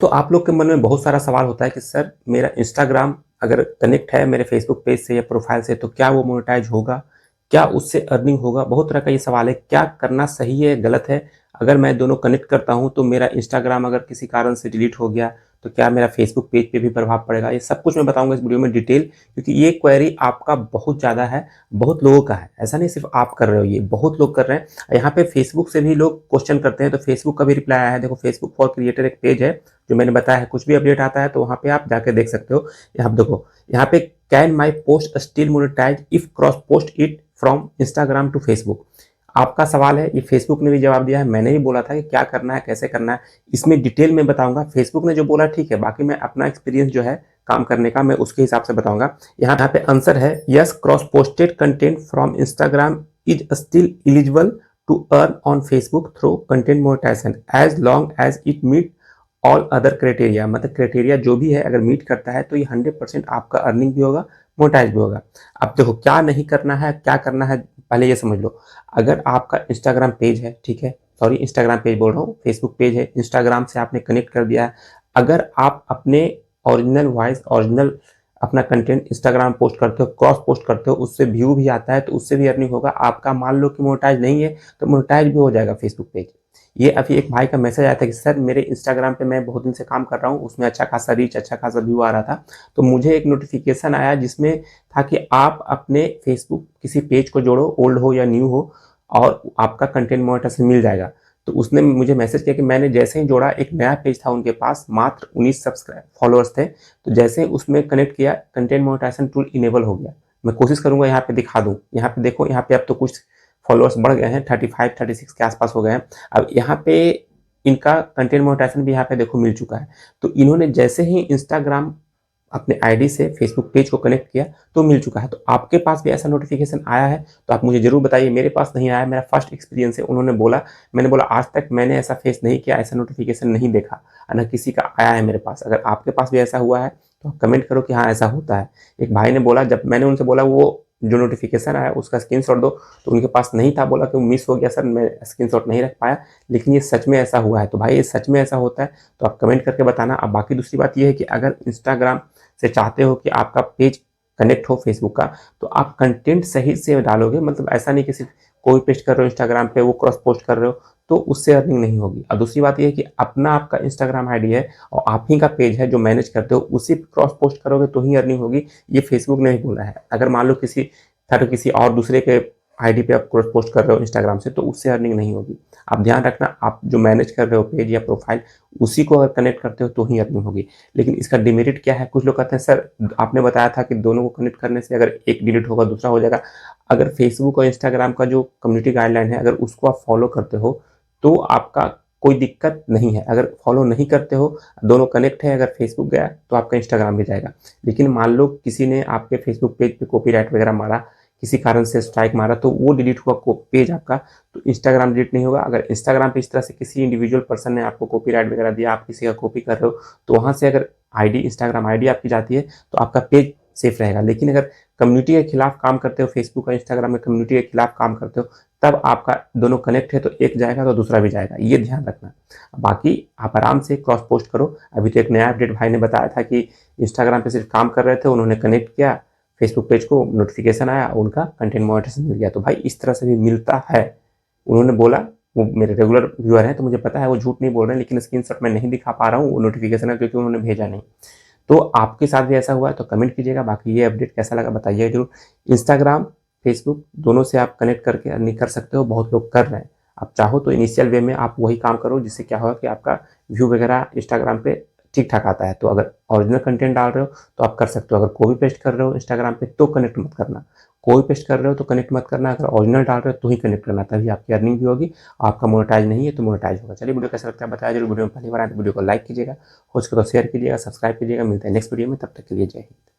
तो आप लोग के मन में बहुत सारा सवाल होता है कि सर मेरा इंस्टाग्राम अगर कनेक्ट है मेरे फेसबुक पेज से या प्रोफाइल से तो क्या वो मोनेटाइज होगा? क्या उससे अर्निंग होगा? बहुत तरह का ये सवाल है। क्या करना सही है, गलत है? अगर मैं दोनों कनेक्ट करता हूँ तो मेरा इंस्टाग्राम अगर किसी कारण से डिलीट हो गया तो क्या मेरा फेसबुक पेज पे भी प्रभाव पड़ेगा? ये सब कुछ मैं बताऊँगा इस वीडियो में डिटेल, क्योंकि ये क्वेरी आपका बहुत ज़्यादा है, बहुत लोगों का है। ऐसा नहीं सिर्फ आप कर रहे हो, ये बहुत लोग कर रहे हैं। यहाँ पे फेसबुक से भी लोग क्वेश्चन करते हैं तो फेसबुक का भी रिप्लाई आया है। देखो, फेसबुक फॉर क्रिएटर एक पेज है जो मैंने बताया है, कुछ भी अपडेट आता है तो वहाँ पे आप जाके देख सकते हो। यहाँ देखो, यहाँ पे can my post still monetize if cross post it from Instagram to Facebook. आपका सवाल है, ये फेसबुक ने भी जवाब दिया है। मैंने ही बोला था कि क्या करना है, कैसे करना है, इसमें डिटेल में बताऊंगा। फेसबुक ने जो बोला ठीक है, बाकी मैं अपना एक्सपीरियंस जो है काम करने का, मैं उसके हिसाब से बताऊंगा। यहाँ पे आंसर है yes, cross posted content from Instagram is still eligible to earn on Facebook through content monetization as long as it meet all other criteria. मतलब क्राइटेरिया जो भी है अगर मीट करता है तो ये 100% आपका अर्निंग भी होगा, मोनेटाइज भी होगा। अब देखो, क्या नहीं करना है, क्या करना है, पहले ये समझ लो। अगर आपका इंस्टाग्राम पेज है, ठीक है, सॉरी इंस्टाग्राम पेज बोल रहा हूँ, फेसबुक पेज है, इंस्टाग्राम से आपने कनेक्ट कर दिया है। अगर आप अपने ओरिजिनल वॉइस, ओरिजिनल अपना कंटेंट इंस्टाग्राम पोस्ट करते हो, क्रॉस पोस्ट करते हो, उससे व्यू भी आता है तो उससे भी अर्निंग होगा आपका। मान लो कि मोनेटाइज नहीं है तो मोनेटाइज भी हो जाएगा फेसबुक पेज। ये अभी एक भाई का मैसेज आया था कि सर मेरे इंस्टाग्राम पे मैं बहुत दिन से काम कर रहा हूँ, उसमें अच्छा खासा रीच, अच्छा खासा व्यू आ रहा था, तो मुझे एक नोटिफिकेशन आया जिसमें था कि आप अपने फेसबुक किसी पेज को जोड़ो, ओल्ड हो या न्यू हो, और आपका कंटेंट मोनेटाइजेशन मिल जाएगा। तो उसने मुझे मैसेज किया कि मैंने जैसे ही जोड़ा, एक नया पेज था उनके पास, मात्र 19 सब्सक्राइब फॉलोअर्स थे, तो जैसे ही उसमें कनेक्ट किया कंटेंट मोनेटाइजेशन टूल इनेबल हो गया। मैं कोशिश करूंगा यहाँ पे दिखा दूं। यहाँ पे देखो, यहाँ पे अब तो कुछ फॉलोअर्स बढ़ गए हैं, 35-36 के आसपास हो गए हैं। अब यहाँ पे इनका कंटेंट मोनेटाइजेशन भी यहाँ पे देखो मिल चुका है। तो इन्होंने जैसे ही इंस्टाग्राम अपने आईडी से फेसबुक पेज को कनेक्ट किया तो मिल चुका है। तो आपके पास भी ऐसा नोटिफिकेशन आया है तो आप मुझे जरूर बताइए। मेरे पास नहीं आया, मेरा फर्स्ट एक्सपीरियंस है। उन्होंने बोला, मैंने बोला आज तक मैंने ऐसा फेस नहीं किया, ऐसा नोटिफिकेशन नहीं देखा, ना किसी का आया है मेरे पास। अगर आपके पास भी ऐसा हुआ है तो आप कमेंट करो कि हाँ ऐसा होता है। एक भाई ने बोला, जब मैंने उनसे बोला वो जो नोटिफिकेशन आया उसका स्क्रीनशॉट दो, तो उनके पास नहीं था, बोला कि मिस हो गया सर, मैं स्क्रीनशॉट नहीं रख पाया, लेकिन ये सच में ऐसा हुआ है। तो भाई ये सच में ऐसा होता है तो आप कमेंट करके बताना। अब बाकी दूसरी बात ये है कि अगर इंस्टाग्राम से चाहते हो कि आपका पेज कनेक्ट हो फेसबुक का, तो आप कंटेंट सही से डालोगे। मतलब ऐसा नहीं कि सिर्फ कोई पेस्ट कर रहे हो इंस्टाग्राम पे, वो क्रॉस पोस्ट कर रहे हो, तो उससे अर्निंग नहीं होगी। और दूसरी बात यह है कि अपना आपका इंस्टाग्राम आईडी है और आप ही का पेज है जो मैनेज करते हो, उसी क्रॉस पोस्ट करोगे तो ही अर्निंग होगी। ये फेसबुक ने ही बोला है। अगर मान लो किसी और दूसरे के आईडी पे आप क्रॉस पोस्ट कर रहे हो इंस्टाग्राम से, तो उससे अर्निंग नहीं होगी। आप ध्यान रखना, आप जो मैनेज कर रहे हो पेज या प्रोफाइल, उसी को अगर कनेक्ट करते हो तो ही अर्निंग होगी। लेकिन इसका डिमेरिट क्या है? कुछ लोग कहते हैं सर आपने बताया था कि दोनों को कनेक्ट करने से अगर एक डिलीट होगा दूसरा हो जाएगा। अगर फेसबुक और इंस्टाग्राम का जो कम्युनिटी गाइडलाइन है, अगर उसको आप फॉलो करते हो तो आपका कोई दिक्कत नहीं है। अगर फॉलो नहीं करते हो, दोनों कनेक्ट है, अगर फेसबुक गया तो आपका इंस्टाग्राम भी जाएगा। लेकिन मान लो किसी ने आपके फेसबुक पेज पे कॉपीराइट वगैरह मारा, किसी कारण से स्ट्राइक मारा, तो वो डिलीट हुआ पेज आपका, तो इंस्टाग्राम डिलीट नहीं होगा। अगर इंस्टाग्राम पे इस तरह से किसी इंडिविजुअल पर्सन ने आपको कॉपीराइट वगैरह दिया, आप किसी का कॉपी कर रहे हो, तो वहां से अगर आईडी, इंस्टाग्राम आईडी आपकी जाती है तो आपका पेज सेफ रहेगा। लेकिन अगर कम्युनिटी के खिलाफ काम करते हो, फेसबुक और इंस्टाग्राम में कम्युनिटी के खिलाफ काम करते हो, तब आपका दोनों कनेक्ट है तो एक जाएगा तो दूसरा भी जाएगा, ये ध्यान रखना। बाकी आप आराम से क्रॉस पोस्ट करो। अभी तो एक नया अपडेट भाई ने बताया था कि इंस्टाग्राम पे सिर्फ काम कर रहे थे, उन्होंने कनेक्ट किया फेसबुक पेज को, नोटिफिकेशन आया, उनका कंटेंट मोनेटाइजेशन मिल गया। तो भाई इस तरह से भी मिलता है। उन्होंने बोला, वो मेरे रेगुलर व्यूअर हैं तो मुझे पता है वो झूठ नहीं बोल रहे हैं, लेकिन स्क्रीनशॉट मैं नहीं दिखा पा रहा हूँ, वो नोटिफिकेशन है क्योंकि उन्होंने भेजा नहीं। तो आपके साथ भी ऐसा हुआ है तो कमेंट कीजिएगा। बाकी ये अपडेट कैसा लगा बताइए जरूर। इंस्टाग्राम, फेसबुक दोनों से आप कनेक्ट करके अर्निंग कर सकते हो, बहुत लोग कर रहे हैं। आप चाहो तो इनिशियल वे में आप वही काम करो, जिससे क्या होगा कि आपका व्यू वगैरह इंस्टाग्राम पे ठीक ठाक आता है। तो अगर ओरिजिनल कंटेंट डाल रहे हो तो आप कर सकते हो। अगर कॉपी पेस्ट कर रहे हो इंस्टाग्राम पे तो कनेक्ट मत करना। कॉपी पेस्ट कर रहे हो तो कनेक्ट मत करना। अगर ओरिजिनल डाल रहे हो तो ही कनेक्ट करना, तभी आपकी अर्निंग भी होगी। आपका मोनेटाइज नहीं है तो मोनेटाइज होगा। चलिए, वीडियो कैसा लगता है बताया जरूर। वीडियो में पहली बार आए तो वीडियो को लाइक कीजिएगा, हो सके तो शेयर कीजिएगा, सब्सक्राइब कीजिएगा। मिलते हैं नेक्स्ट वीडियो में, तब तक के लिए जय हिंद।